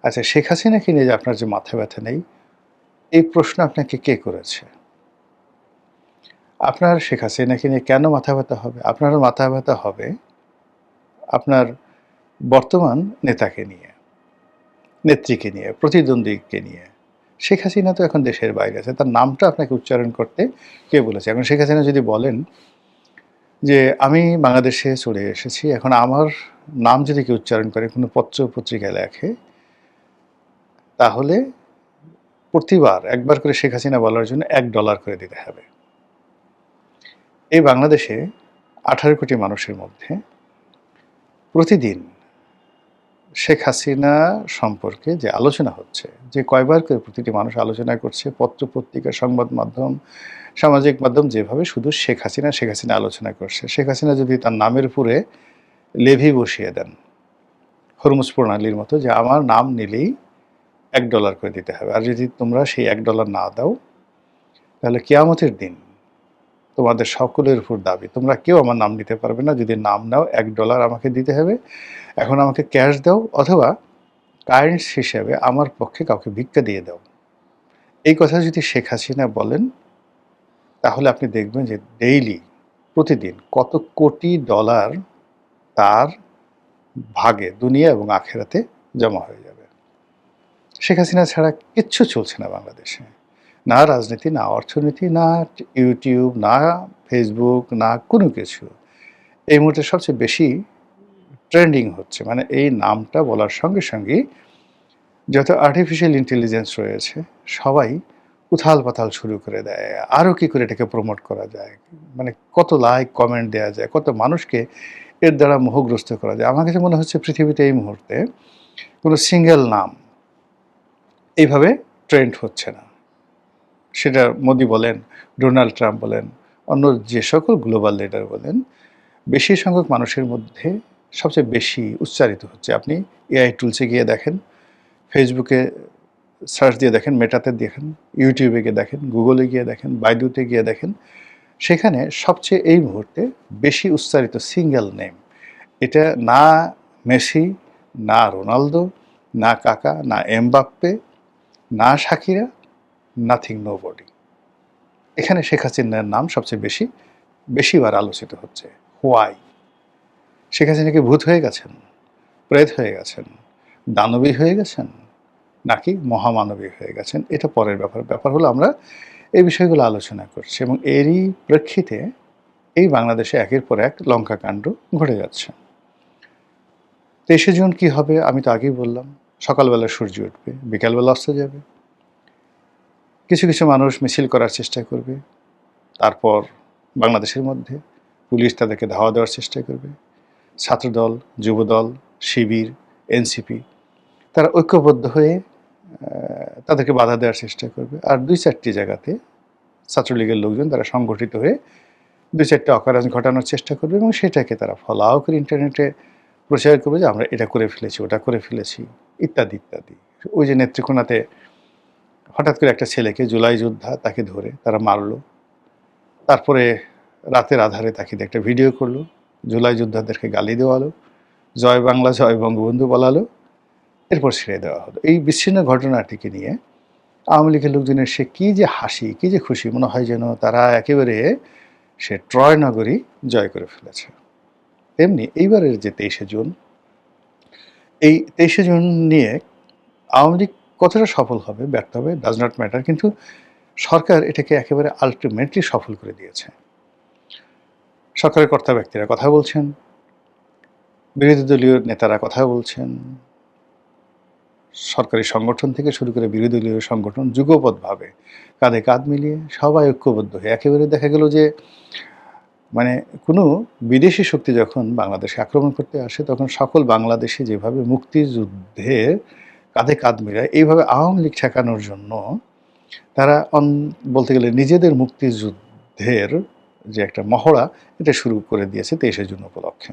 আচ্ছা, শেখ হাসিনাকে নিয়ে যে আপনার যে মাথা ব্যথা নেই, এই প্রশ্ন আপনাকে কে করেছে? আপনার শেখ হাসিনাকে নিয়ে কেন মাথা ব্যথা হবে? আপনার মাথা ব্যথা হবে আপনার বর্তমান নেতাকে নিয়ে, নেত্রীকে নিয়ে, প্রতিদ্বন্দ্বীকে নিয়ে। শেখ হাসিনা তো এখন দেশের বাইরে আছে। তার নামটা আপনাকে উচ্চারণ করতে কে বলেছে? এখন শেখ হাসিনা যদি বলেন যে, "আমি বাংলাদেশে চলে এসেছি। এখন আমার নাম যদি কেউ উচ্চারণ করে, কোনো পত্র-পত্রিকায় লেখে, তাহলে প্রতিবার একবার করে শেখ হাসিনা বলার জন্য $1 করে দিতে হবে।" এই বাংলাদেশে 18 কোটি মানুষের মধ্যে প্রতিদিন শেখ হাসিনা সম্পর্কে যে আলোচনা হচ্ছে, যে কয়বার করে প্রতিটি মানুষ আলোচনা করছে, পত্র-পত্রিকা, সংবাদ মাধ্যম, সামাজিক মাধ্যম যেভাবে শুধু শেখ হাসিনা, শেখ হাসিনা আলোচনা করছে। শেখ হাসিনা যদি তার নামের উপরে লেভি বসিয়ে দেন, হরমুজ প্রণালীর মতো যে আমার নাম নিলেই $1 করে দিতে হবে। আর যদি তোমরা সেই $1 না দাও, তাহলে কিয়ামতের দিন তোমাদের সকলের উপর দাবি। তোমরা কেউ আমার নাম নিতে পারবে না। যদি নাম নাও $1 আমাকে দিতে হবে। এখন আমাকে ক্যাশ দাও অথবা কারেন্স হিসেবে আমার পক্ষে কাউকে ভিক্ষা দিয়ে দাও। এই কথা যদি শেখ হাসিনা বলেন, তাহলে আপনি দেখবেন যে ডেইলি, প্রতিদিন কত কোটি ডলার তার ভাগে দুনিয়া এবং আখেরাতে জমা হয়ে যাবে। শেখ হাসিনা ছাড়া কিচ্ছু চলছে না বাংলাদেশে। না রাজনীতি, না অর্থনীতি, না ইউটিউব, না ফেসবুক, না কোনো কিছু। এই মুহূর্তে সবচেয়ে বেশি ট্রেন্ডিং হচ্ছে। মানে এই নামটা বলার সঙ্গে সঙ্গেই যত আর্টিফিশিয়াল ইন্টেলিজেন্স রয়েছে সবাই উথাল-পাথাল শুরু করে দেয়। আরও কী করে এটাকে প্রমোট করা যায়? মানে কত লাইক, কমেন্ট দেয়া যায়, কত মানুষকে এর দ্বারা মোহগ্রস্ত করা যায়। আমার কাছে মনে হচ্ছে পৃথিবীতে এই মুহূর্তে কোনো সিঙ্গেল নাম এইভাবে ট্রেন্ড হচ্ছে না। সেটা মোদি বলেন, ডোনাল্ড ট্রাম্প বলেন, অন্য যে সকল গ্লোবাল লিডার বলেন, বেশি সংখ্যক মানুষের মধ্যে সবচেয়ে বেশি উচ্চারিত হচ্ছে। আপনি এআই টুলসে গিয়ে দেখেন, ফেসবুকে সার্চ দিয়ে দেখেন, মেটাতে দেখেন, ইউটিউবে গিয়ে দেখেন, গুগলে গিয়ে দেখেন, বাইডুতে গিয়ে দেখেন। সেখানে সবচেয়ে এই মুহূর্তে বেশি উচ্চারিত সিঙ্গেল নেম। এটা না মেসি, না রোনালদো, না কাকা, না এমবাপ্পে, না শাকিরা, নাথিং, নোবডি। এখানে শেখ হাসিনার নাম সবচেয়ে বেশিবার আলোচিত হচ্ছে। হোয়াই? শেখ হাসিনা কি ভূত হয়ে গেছেন? প্রেত হয়ে গেছেন? দানবী হয়ে গেছেন? নাকি মহামানবী হয়ে গেছেন? এটা পরের ব্যাপার। ব্যাপার হলো আমরা এই বিষয়গুলো আলোচনা করছি এবং এরই প্রেক্ষিতে এই বাংলাদেশে একের পর এক লঙ্কাকাণ্ড ঘটে যাচ্ছে। ২৩শে জুন কী হবে? আমি তো আগেই বললাম। সকালবেলা সূর্য উঠবে, বিকালবেলা অস্ত যাবে। কিছু কিছু মানুষ মিছিল করার চেষ্টা করবে। তারপর বাংলাদেশের মধ্যে পুলিশ তাদেরকে ধাওয়া দেওয়ার চেষ্টা করবে। ছাত্রদল, যুবদল, শিবির, এনসিপি তারা ঐক্যবদ্ধ হয়ে তাদেরকে বাধা দেওয়ার চেষ্টা করবে। আর ২-৪টি জায়গাতে ছাত্রলীগের লোকজন তারা সংগঠিত হয়ে ২-৪টা অকারেন্স ঘটানোর চেষ্টা করবে এবং সেটাকে তারা ফলাও করে ইন্টারনেটে প্রচার করবে যে আমরা এটা করে ফেলেছি, ওটা করে ফেলেছি, ইত্যাদি ইত্যাদি। ওই যে নেত্রকোনাতে হঠাৎ করে একটা ছেলেকে জুলাই যোদ্ধা তাকে ধরে তারা মারল। তারপরে রাতের আধারে তাকে দিয়ে একটা ভিডিও করলো, জুলাই যোদ্ধাদেরকে গালি দেওয়ালো, জয় বাংলা, জয় বঙ্গবন্ধু বলালো, এরপর ছেড়ে দেওয়া হলো। এই বিচ্ছিন্ন ঘটনাটিকে নিয়ে আওয়ামী লীগের লোকজনের সে কী যে হাসি, কী যে খুশি, মনে হয় যেন তারা একেবারে সে ট্রয় নগরী জয় করে ফেলেছে। তেমনি এইবারের যে ২৩শে জুন, এই ২৩শে জুন নিয়ে আওয়ামী লীগ কতটা সফল হবে, ব্যর্থ হবে, ডাজ নট ম্যাটার, কিন্তু সরকার এটাকে একেবারে আল্টিমেটলি সফল করে দিয়েছে। সরকারের কর্তা ব্যক্তিরা কথা বলছেন, বিরোধী দলীয় নেতারা কথা বলছেন, সরকারি সংগঠন থেকে শুরু করে বিরোধী দলীয় সংগঠন যুগপৎভাবে কাঁধে কাঁধ মিলিয়ে সবাই ঐক্যবদ্ধ হয়ে একেবারে দেখা গেল যে মানে কোনো বিদেশি শক্তি যখন বাংলাদেশে আক্রমণ করতে আসে তখন সকল বাংলাদেশি যেভাবে মুক্তিযুদ্ধে কাঁধে কাঁধ মিলায়, এইভাবে আওয়ামী লীগ ঠেকানোর জন্য তারা বলতে গেলে নিজেদের মুক্তিযুদ্ধের যে একটা মহড়া এটা শুরু করে দিয়েছে ২৩শে জুন উপলক্ষে।